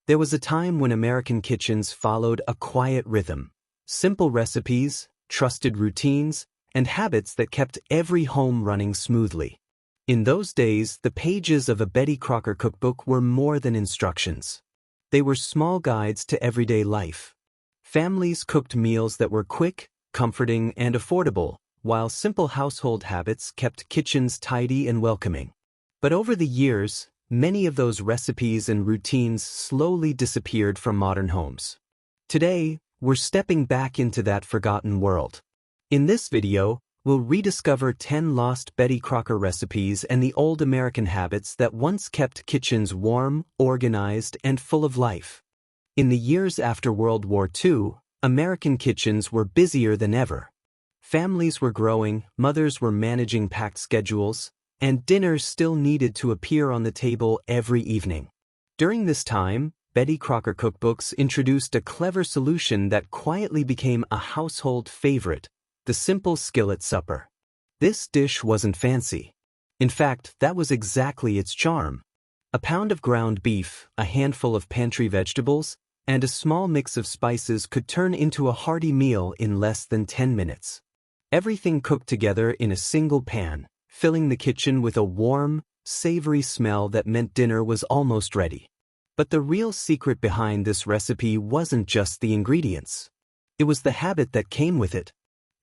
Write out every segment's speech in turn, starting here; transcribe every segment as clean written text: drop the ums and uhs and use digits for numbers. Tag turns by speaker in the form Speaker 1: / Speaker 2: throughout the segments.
Speaker 1: There was a time when American kitchens followed a quiet rhythm. Simple recipes, trusted routines, and habits that kept every home running smoothly. In those days, the pages of a Betty Crocker cookbook were more than instructions. They were small guides to everyday life. Families cooked meals that were quick, comforting, and affordable, while simple household habits kept kitchens tidy and welcoming. But over the years, many of those recipes and routines slowly disappeared from modern homes. Today, we're stepping back into that forgotten world. In this video, we'll rediscover 10 lost Betty Crocker recipes and the old American habits that once kept kitchens warm, organized, and full of life. In the years after World War II, American kitchens were busier than ever. Families were growing, mothers were managing packed schedules, and dinner still needed to appear on the table every evening. During this time, Betty Crocker cookbooks introduced a clever solution that quietly became a household favorite: the simple skillet supper. This dish wasn't fancy. In fact, that was exactly its charm. A pound of ground beef, a handful of pantry vegetables, and a small mix of spices could turn into a hearty meal in less than 10 minutes. Everything cooked together in a single pan, filling the kitchen with a warm, savory smell that meant dinner was almost ready. But the real secret behind this recipe wasn't just the ingredients. It was the habit that came with it.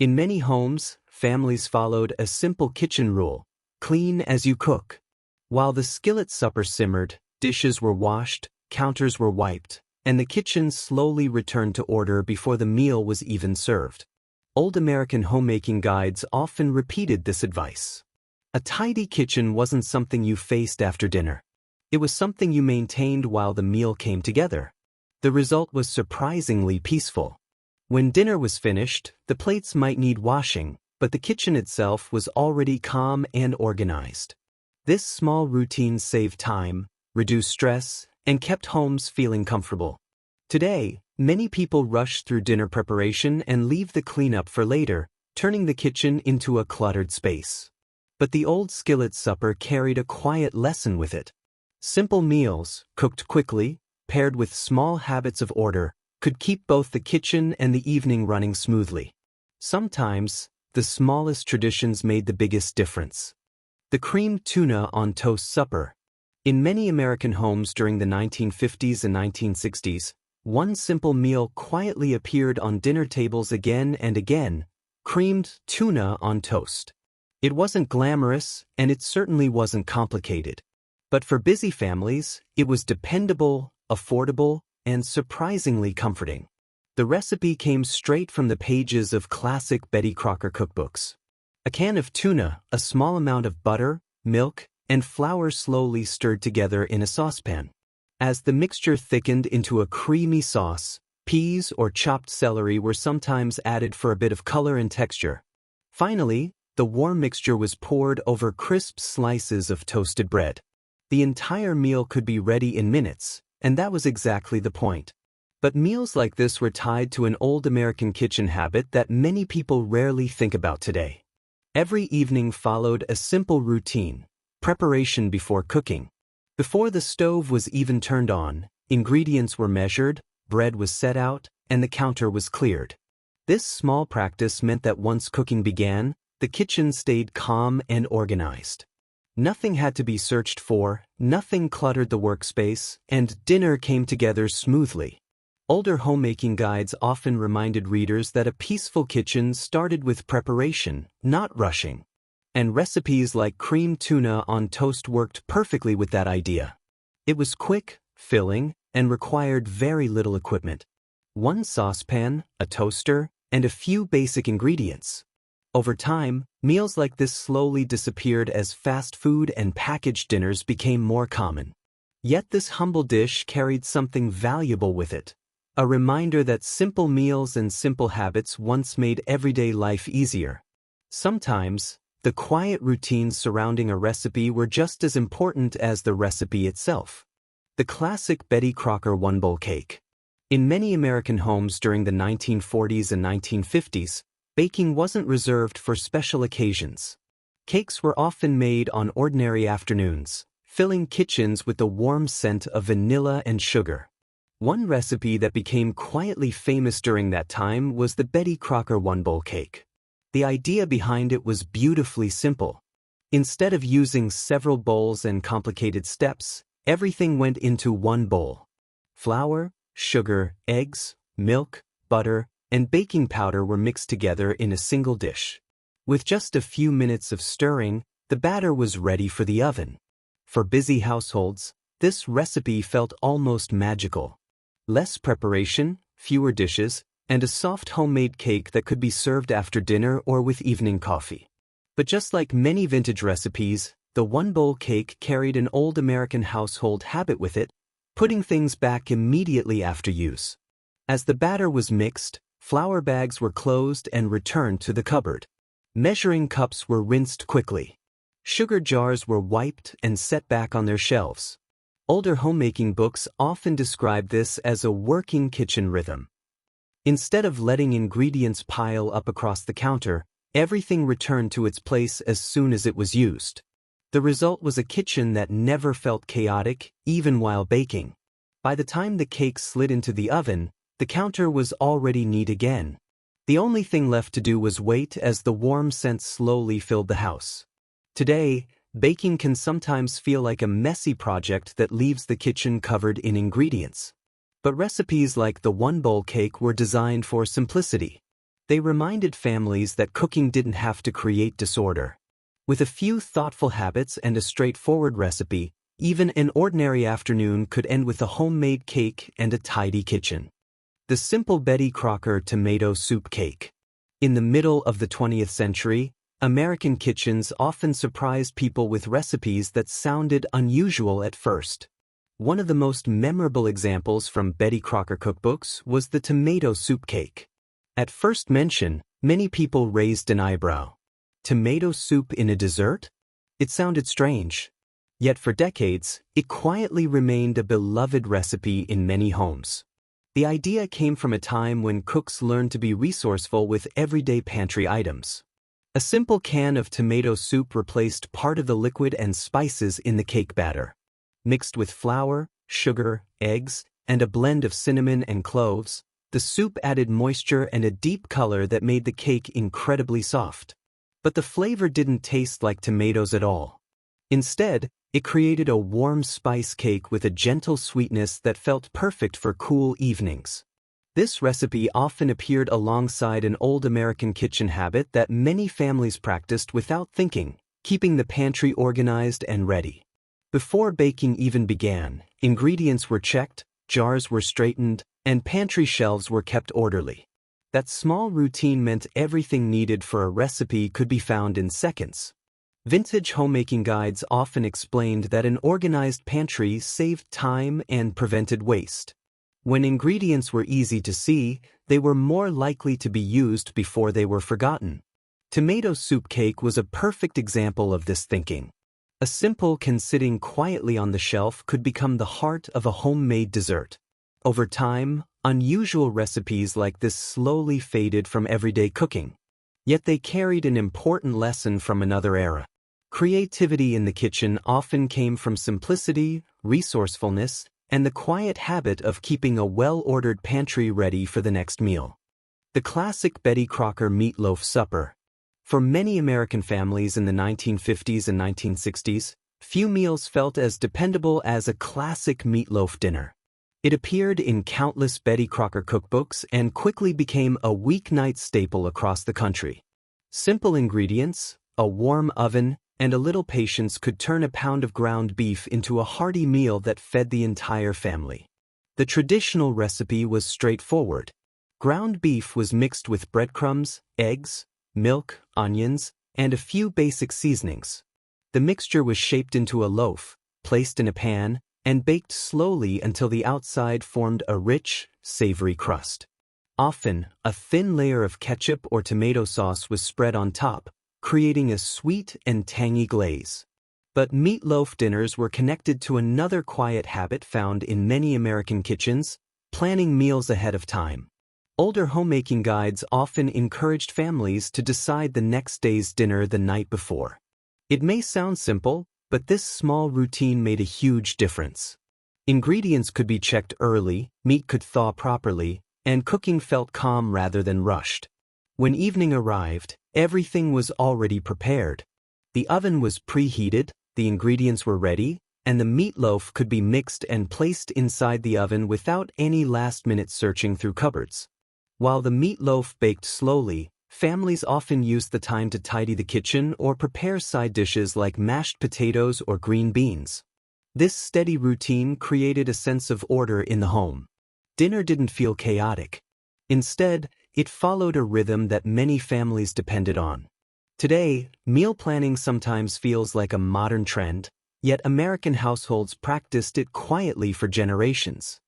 Speaker 1: In many homes, families followed a simple kitchen rule: clean as you cook. While the skillet supper simmered, dishes were washed, counters were wiped, and the kitchen slowly returned to order before the meal was even served. Old American homemaking guides often repeated this advice. A tidy kitchen wasn't something you faced after dinner. It was something you maintained while the meal came together. The result was surprisingly peaceful. When dinner was finished, the plates might need washing, but the kitchen itself was already calm and organized. This small routine saved time, reduced stress, and kept homes feeling comfortable. Today, many people rush through dinner preparation and leave the cleanup for later, turning the kitchen into a cluttered space. But the old skillet supper carried a quiet lesson with it. Simple meals, cooked quickly, paired with small habits of order, could keep both the kitchen and the evening running smoothly. Sometimes, the smallest traditions made the biggest difference. The creamed tuna on toast supper. In many American homes during the 1950s and 1960s, one simple meal quietly appeared on dinner tables again and again: creamed tuna on toast. It wasn't glamorous, and it certainly wasn't complicated. But for busy families, it was dependable, affordable, and surprisingly comforting. The recipe came straight from the pages of classic Betty Crocker cookbooks. A can of tuna, a small amount of butter, milk, and flour slowly stirred together in a saucepan. As the mixture thickened into a creamy sauce, peas or chopped celery were sometimes added for a bit of color and texture. Finally, the warm mixture was poured over crisp slices of toasted bread. The entire meal could be ready in minutes, and that was exactly the point. But meals like this were tied to an old American kitchen habit that many people rarely think about today. Every evening followed a simple routine: preparation before cooking. Before the stove was even turned on, ingredients were measured, bread was set out, and the counter was cleared. This small practice meant that once cooking began, the kitchen stayed calm and organized. Nothing had to be searched for, nothing cluttered the workspace, and dinner came together smoothly. Older homemaking guides often reminded readers that a peaceful kitchen started with preparation, not rushing. And recipes like creamed tuna on toast worked perfectly with that idea. It was quick, filling, and required very little equipment: one saucepan, a toaster, and a few basic ingredients. Over time, meals like this slowly disappeared as fast food and packaged dinners became more common. Yet this humble dish carried something valuable with it: a reminder that simple meals and simple habits once made everyday life easier. Sometimes, the quiet routines surrounding a recipe were just as important as the recipe itself. The classic Betty Crocker one-bowl cake. In many American homes during the 1940s and 1950s, baking wasn't reserved for special occasions. Cakes were often made on ordinary afternoons, filling kitchens with the warm scent of vanilla and sugar. One recipe that became quietly famous during that time was the Betty Crocker one-bowl cake. The idea behind it was beautifully simple. Instead of using several bowls and complicated steps, everything went into one bowl. Flour, sugar, eggs, milk, butter, and baking powder were mixed together in a single dish. With just a few minutes of stirring, the batter was ready for the oven. For busy households, this recipe felt almost magical. Less preparation, fewer dishes, and a soft homemade cake that could be served after dinner or with evening coffee. But just like many vintage recipes, the one-bowl cake carried an old American household habit with it, putting things back immediately after use. As the batter was mixed, flour bags were closed and returned to the cupboard. Measuring cups were rinsed quickly. Sugar jars were wiped and set back on their shelves. Older homemaking books often describe this as a working kitchen rhythm. Instead of letting ingredients pile up across the counter, everything returned to its place as soon as it was used. The result was a kitchen that never felt chaotic, even while baking. By the time the cake slid into the oven, the counter was already neat again. The only thing left to do was wait as the warm scent slowly filled the house. Today, baking can sometimes feel like a messy project that leaves the kitchen covered in ingredients. But recipes like the one-bowl cake were designed for simplicity. They reminded families that cooking didn't have to create disorder. With a few thoughtful habits and a straightforward recipe, even an ordinary afternoon could end with a homemade cake and a tidy kitchen. The simple Betty Crocker tomato soup cake. In the middle of the 20th century, American kitchens often surprised people with recipes that sounded unusual at first. One of the most memorable examples from Betty Crocker cookbooks was the tomato soup cake. At first mention, many people raised an eyebrow. Tomato soup in a dessert? It sounded strange. Yet for decades, it quietly remained a beloved recipe in many homes. The idea came from a time when cooks learned to be resourceful with everyday pantry items. A simple can of tomato soup replaced part of the liquid and spices in the cake batter. Mixed with flour, sugar, eggs, and a blend of cinnamon and cloves, the soup added moisture and a deep color that made the cake incredibly soft. But the flavor didn't taste like tomatoes at all. Instead, it created a warm spice cake with a gentle sweetness that felt perfect for cool evenings. This recipe often appeared alongside an old American kitchen habit that many families practiced without thinking, keeping the pantry organized and ready. Before baking even began, ingredients were checked, jars were straightened, and pantry shelves were kept orderly. That small routine meant everything needed for a recipe could be found in seconds. Vintage homemaking guides often explained that an organized pantry saved time and prevented waste. When ingredients were easy to see, they were more likely to be used before they were forgotten. Tomato soup cake was a perfect example of this thinking. A simple can sitting quietly on the shelf could become the heart of a homemade dessert. Over time, unusual recipes like this slowly faded from everyday cooking. Yet they carried an important lesson from another era. Creativity in the kitchen often came from simplicity, resourcefulness, and the quiet habit of keeping a well-ordered pantry ready for the next meal. The classic Betty Crocker meatloaf supper. For many American families in the 1950s and 1960s, few meals felt as dependable as a classic meatloaf dinner. It appeared in countless Betty Crocker cookbooks and quickly became a weeknight staple across the country. Simple ingredients, a warm oven, and a little patience could turn a pound of ground beef into a hearty meal that fed the entire family. The traditional recipe was straightforward. Ground beef was mixed with breadcrumbs, eggs, milk, onions, and a few basic seasonings. The mixture was shaped into a loaf, placed in a pan, and baked slowly until the outside formed a rich, savory crust. Often, a thin layer of ketchup or tomato sauce was spread on top, creating a sweet and tangy glaze. But meatloaf dinners were connected to another quiet habit found in many American kitchens: planning meals ahead of time. Older homemaking guides often encouraged families to decide the next day's dinner the night before. It may sound simple, but this small routine made a huge difference. Ingredients could be checked early, meat could thaw properly, and cooking felt calm rather than rushed. When evening arrived, everything was already prepared. The oven was preheated, the ingredients were ready, and the meatloaf could be mixed and placed inside the oven without any last-minute searching through cupboards. While the meatloaf baked slowly, families often used the time to tidy the kitchen or prepare side dishes like mashed potatoes or green beans. This steady routine created a sense of order in the home. Dinner didn't feel chaotic. Instead, it followed a rhythm that many families depended on. Today, meal planning sometimes feels like a modern trend, yet American households practiced it quietly for generations.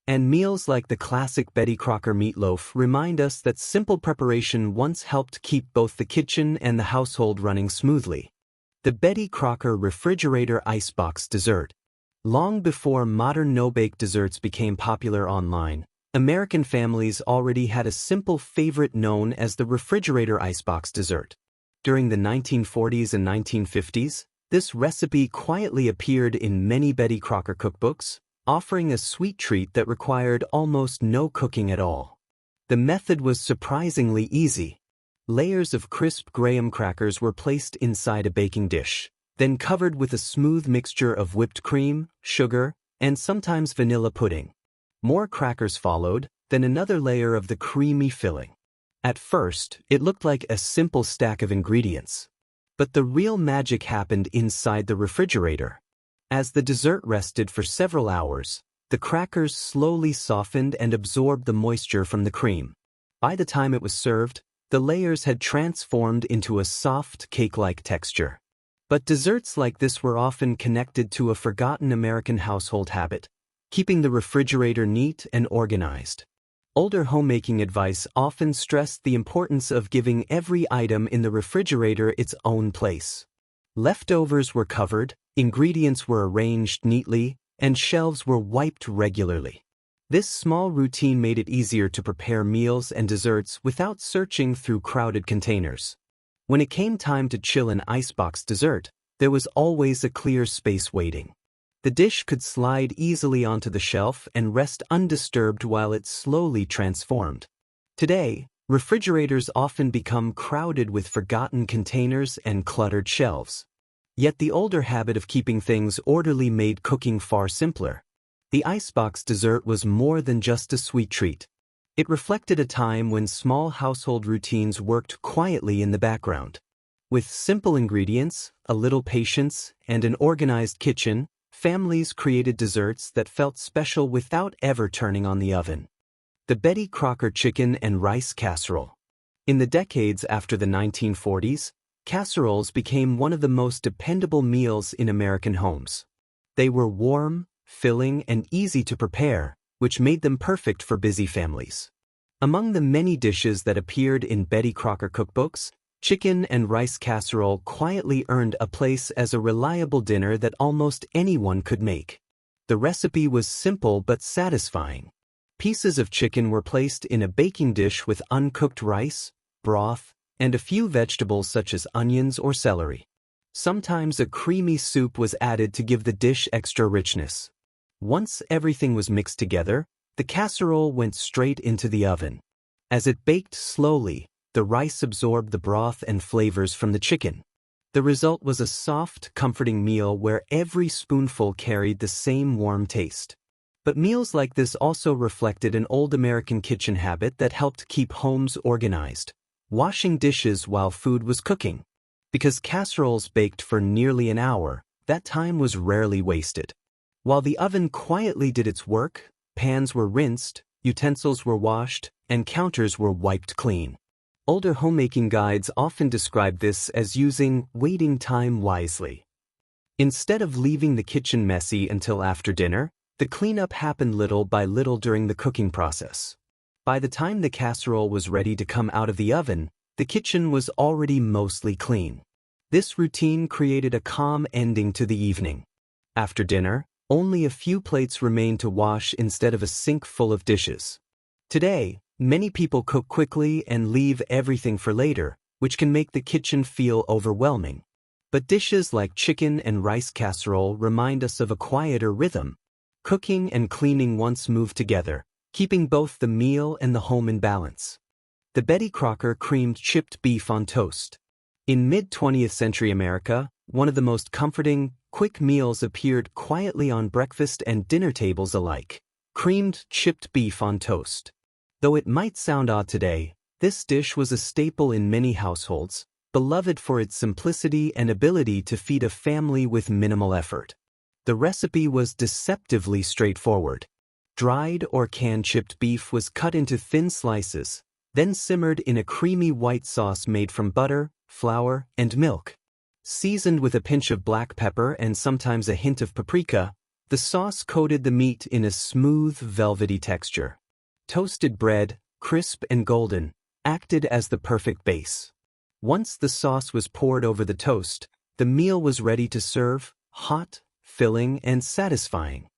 Speaker 1: And meals like the classic Betty Crocker meatloaf remind us that simple preparation once helped keep both the kitchen and the household running smoothly. The Betty Crocker refrigerator icebox dessert. Long before modern no-bake desserts became popular online, American families already had a simple favorite known as the refrigerator icebox dessert. During the 1940s and 1950s, this recipe quietly appeared in many Betty Crocker cookbooks, offering a sweet treat that required almost no cooking at all. The method was surprisingly easy. Layers of crisp graham crackers were placed inside a baking dish, then covered with a smooth mixture of whipped cream, sugar, and sometimes vanilla pudding. More crackers followed, then another layer of the creamy filling. At first, it looked like a simple stack of ingredients. But the real magic happened inside the refrigerator. As the dessert rested for several hours, the crackers slowly softened and absorbed the moisture from the cream. By the time it was served, the layers had transformed into a soft, cake-like texture. But desserts like this were often connected to a forgotten American household habit, keeping the refrigerator neat and organized. Older homemaking advice often stressed the importance of giving every item in the refrigerator its own place. Leftovers were covered, ingredients were arranged neatly, and shelves were wiped regularly. This small routine made it easier to prepare meals and desserts without searching through crowded containers. When it came time to chill an icebox dessert, there was always a clear space waiting. The dish could slide easily onto the shelf and rest undisturbed while it slowly transformed. Today, refrigerators often become crowded with forgotten containers and cluttered shelves. Yet the older habit of keeping things orderly made cooking far simpler. The icebox dessert was more than just a sweet treat. It reflected a time when small household routines worked quietly in the background. With simple ingredients, a little patience, and an organized kitchen, families created desserts that felt special without ever turning on the oven. The Betty Crocker chicken and rice casserole. In the decades after the 1940s, casseroles became one of the most dependable meals in American homes. They were warm, filling, and easy to prepare, which made them perfect for busy families. Among the many dishes that appeared in Betty Crocker cookbooks, chicken and rice casserole quietly earned a place as a reliable dinner that almost anyone could make. The recipe was simple but satisfying. Pieces of chicken were placed in a baking dish with uncooked rice, broth, and a few vegetables such as onions or celery. Sometimes a creamy soup was added to give the dish extra richness. Once everything was mixed together, the casserole went straight into the oven. As it baked slowly, the rice absorbed the broth and flavors from the chicken. The result was a soft, comforting meal where every spoonful carried the same warm taste. But meals like this also reflected an old American kitchen habit that helped keep homes organized: washing dishes while food was cooking. Because casseroles baked for nearly an hour, that time was rarely wasted. While the oven quietly did its work, pans were rinsed, utensils were washed, and counters were wiped clean. Older homemaking guides often describe this as using waiting time wisely. Instead of leaving the kitchen messy until after dinner, the cleanup happened little by little during the cooking process. By the time the casserole was ready to come out of the oven, the kitchen was already mostly clean. This routine created a calm ending to the evening. After dinner, only a few plates remained to wash instead of a sink full of dishes. Today, many people cook quickly and leave everything for later, which can make the kitchen feel overwhelming. But dishes like chicken and rice casserole remind us of a quieter rhythm. Cooking and cleaning once moved together, keeping both the meal and the home in balance. The Betty Crocker creamed chipped beef on toast. In mid-20th century America, one of the most comforting, quick meals appeared quietly on breakfast and dinner tables alike: creamed chipped beef on toast. Though it might sound odd today, this dish was a staple in many households, beloved for its simplicity and ability to feed a family with minimal effort. The recipe was deceptively straightforward. Dried or canned chipped beef was cut into thin slices, then simmered in a creamy white sauce made from butter, flour, and milk. Seasoned with a pinch of black pepper and sometimes a hint of paprika, the sauce coated the meat in a smooth, velvety texture. Toasted bread, crisp and golden, acted as the perfect base. Once the sauce was poured over the toast, the meal was ready to serve, hot, filling, and satisfying.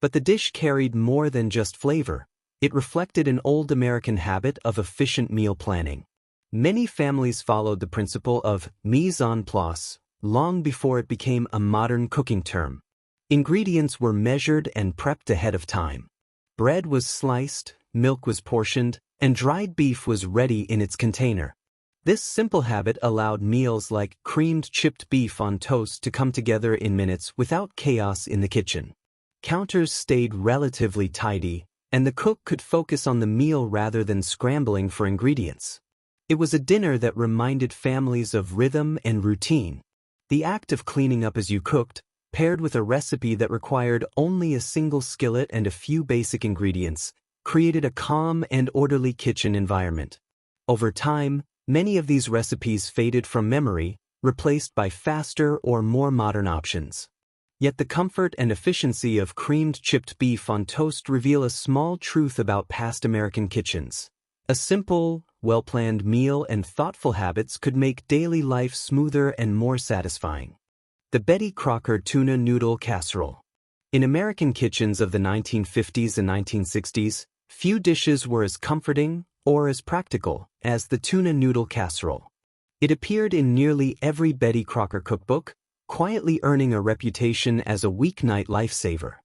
Speaker 1: But the dish carried more than just flavor. It reflected an old American habit of efficient meal planning. Many families followed the principle of mise en place long before it became a modern cooking term. Ingredients were measured and prepped ahead of time. Bread was sliced, milk was portioned, and dried beef was ready in its container. This simple habit allowed meals like creamed chipped beef on toast to come together in minutes without chaos in the kitchen. Counters stayed relatively tidy, and the cook could focus on the meal rather than scrambling for ingredients. It was a dinner that reminded families of rhythm and routine. The act of cleaning up as you cooked, paired with a recipe that required only a single skillet and a few basic ingredients, created a calm and orderly kitchen environment. Over time, many of these recipes faded from memory, replaced by faster or more modern options. Yet the comfort and efficiency of creamed chipped beef on toast reveal a small truth about past American kitchens. A simple, well-planned meal and thoughtful habits could make daily life smoother and more satisfying. The Betty Crocker Tuna Noodle Casserole. In American kitchens of the 1950s and 1960s, few dishes were as comforting or as practical as the tuna noodle casserole. It appeared in nearly every Betty Crocker cookbook, quietly earning a reputation as a weeknight lifesaver.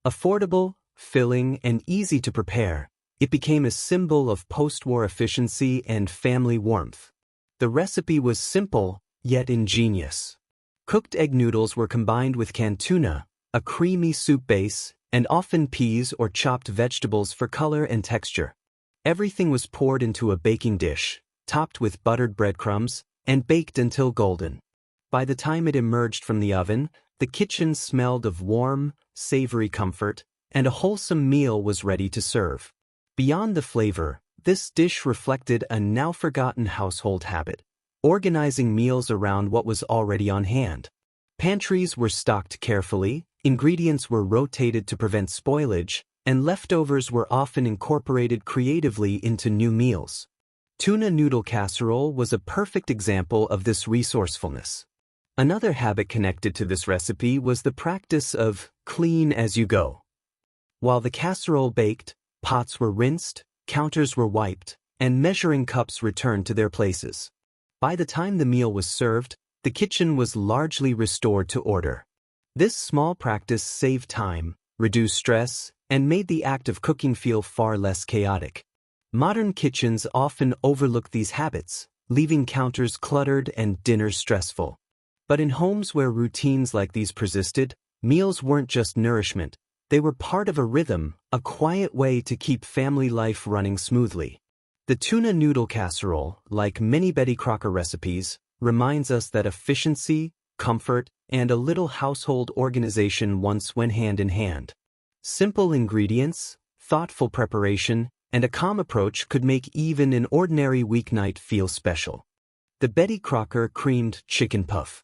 Speaker 1: Affordable, filling, and easy to prepare, it became a symbol of post-war efficiency and family warmth. The recipe was simple, yet ingenious. Cooked egg noodles were combined with canned tuna, a creamy soup base, and often peas or chopped vegetables for color and texture. Everything was poured into a baking dish, topped with buttered breadcrumbs, and baked until golden. By the time it emerged from the oven, the kitchen smelled of warm, savory comfort, and a wholesome meal was ready to serve. Beyond the flavor, this dish reflected a now-forgotten household habit: organizing meals around what was already on hand. Pantries were stocked carefully, ingredients were rotated to prevent spoilage, and leftovers were often incorporated creatively into new meals. Tuna noodle casserole was a perfect example of this resourcefulness. Another habit connected to this recipe was the practice of clean as you go. While the casserole baked, pots were rinsed, counters were wiped, and measuring cups returned to their places. By the time the meal was served, the kitchen was largely restored to order. This small practice saved time, reduced stress, and made the act of cooking feel far less chaotic. Modern kitchens often overlook these habits, leaving counters cluttered and dinners stressful. But in homes where routines like these persisted, meals weren't just nourishment, they were part of a rhythm, a quiet way to keep family life running smoothly. The tuna noodle casserole, like many Betty Crocker recipes, reminds us that efficiency, comfort, and a little household organization once went hand in hand. Simple ingredients, thoughtful preparation, and a calm approach could make even an ordinary weeknight feel special. The Betty Crocker creamed chicken puff.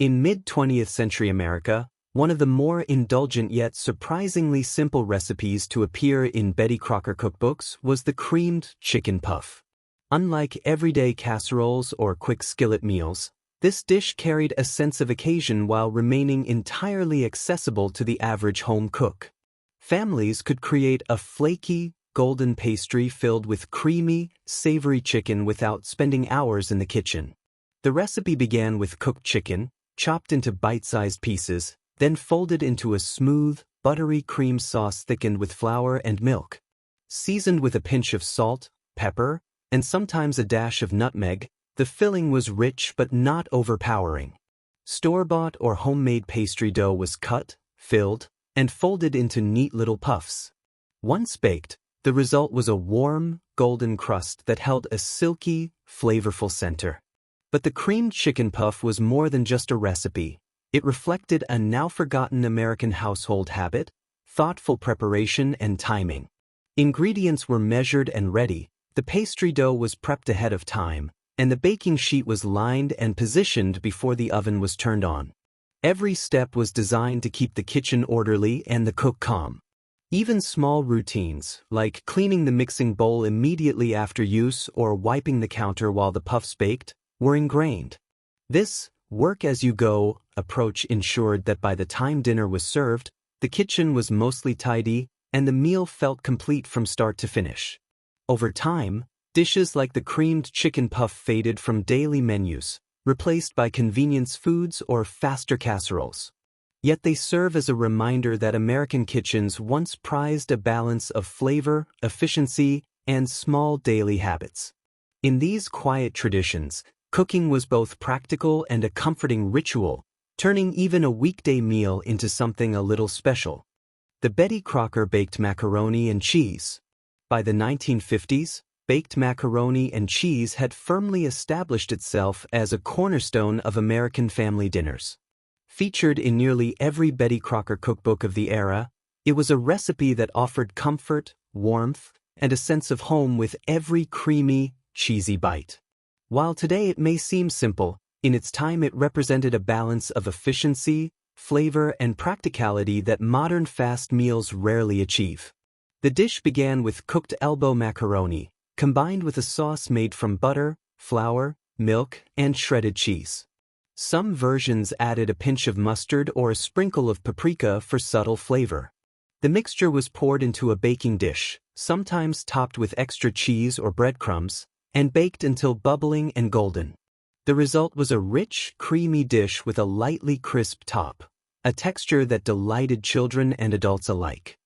Speaker 1: In mid-20th century America, one of the more indulgent yet surprisingly simple recipes to appear in Betty Crocker cookbooks was the creamed chicken puff. Unlike everyday casseroles or quick skillet meals, this dish carried a sense of occasion while remaining entirely accessible to the average home cook. Families could create a flaky, golden pastry filled with creamy, savory chicken without spending hours in the kitchen. The recipe began with cooked chicken, chopped into bite-sized pieces, then folded into a smooth, buttery cream sauce thickened with flour and milk. Seasoned with a pinch of salt, pepper, and sometimes a dash of nutmeg, the filling was rich but not overpowering. Store-bought or homemade pastry dough was cut, filled, and folded into neat little puffs. Once baked, the result was a warm, golden crust that held a silky, flavorful center. But the creamed chicken puff was more than just a recipe. It reflected a now-forgotten American household habit, thoughtful preparation and timing. Ingredients were measured and ready, the pastry dough was prepped ahead of time, and the baking sheet was lined and positioned before the oven was turned on. Every step was designed to keep the kitchen orderly and the cook calm. Even small routines, like cleaning the mixing bowl immediately after use or wiping the counter while the puffs baked, were ingrained. This work-as-you-go approach ensured that by the time dinner was served, the kitchen was mostly tidy and the meal felt complete from start to finish. Over time, dishes like the creamed chicken puff faded from daily menus, replaced by convenience foods or faster casseroles. Yet they serve as a reminder that American kitchens once prized a balance of flavor, efficiency, and small daily habits. In these quiet traditions, cooking was both practical and a comforting ritual, turning even a weekday meal into something a little special. The Betty Crocker baked macaroni and cheese. By the 1950s, baked macaroni and cheese had firmly established itself as a cornerstone of American family dinners. Featured in nearly every Betty Crocker cookbook of the era, it was a recipe that offered comfort, warmth, and a sense of home with every creamy, cheesy bite. While today it may seem simple, in its time it represented a balance of efficiency, flavor, and practicality that modern fast meals rarely achieve. The dish began with cooked elbow macaroni, combined with a sauce made from butter, flour, milk, and shredded cheese. Some versions added a pinch of mustard or a sprinkle of paprika for subtle flavor. The mixture was poured into a baking dish, sometimes topped with extra cheese or breadcrumbs, and baked until bubbling and golden. The result was a rich, creamy dish with a lightly crisp top, a texture that delighted children and adults alike.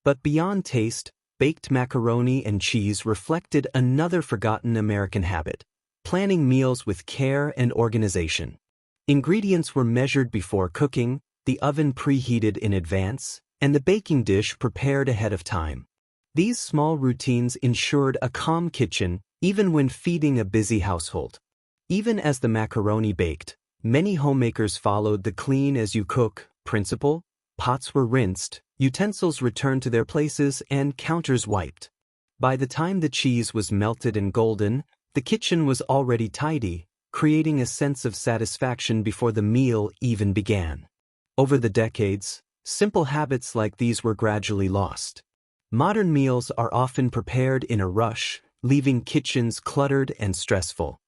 Speaker 1: But beyond taste, baked macaroni and cheese reflected another forgotten American habit: planning meals with care and organization. Ingredients were measured before cooking, the oven preheated in advance, and the baking dish prepared ahead of time. These small routines ensured a calm kitchen even when feeding a busy household. Even as the macaroni baked, many homemakers followed the clean-as-you-cook principle. Pots were rinsed, utensils returned to their places, and counters wiped. By the time the cheese was melted and golden, the kitchen was already tidy, creating a sense of satisfaction before the meal even began. Over the decades, simple habits like these were gradually lost. Modern meals are often prepared in a rush, leaving kitchens cluttered and stressful.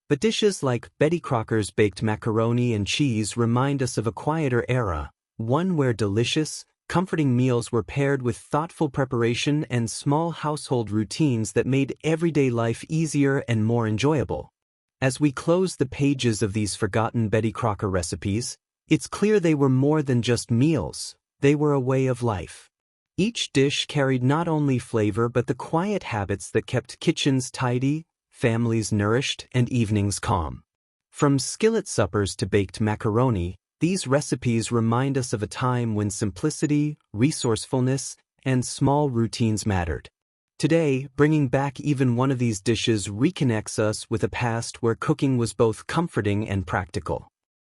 Speaker 1: But dishes like Betty Crocker's baked macaroni and cheese remind us of a quieter era, one where delicious, comforting meals were paired with thoughtful preparation and small household routines that made everyday life easier and more enjoyable. As we close the pages of these forgotten Betty Crocker recipes, it's clear they were more than just meals, they were a way of life. Each dish carried not only flavor but the quiet habits that kept kitchens tidy, families nourished, and evenings calm. From skillet suppers to baked macaroni, these recipes remind us of a time when simplicity, resourcefulness, and small routines mattered. Today, bringing back even one of these dishes reconnects us with a past where cooking was both comforting and practical.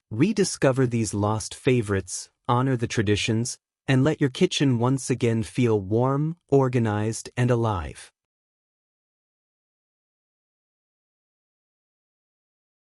Speaker 1: Rediscover these lost favorites, honor the traditions, and let your kitchen once again feel warm, organized, and alive.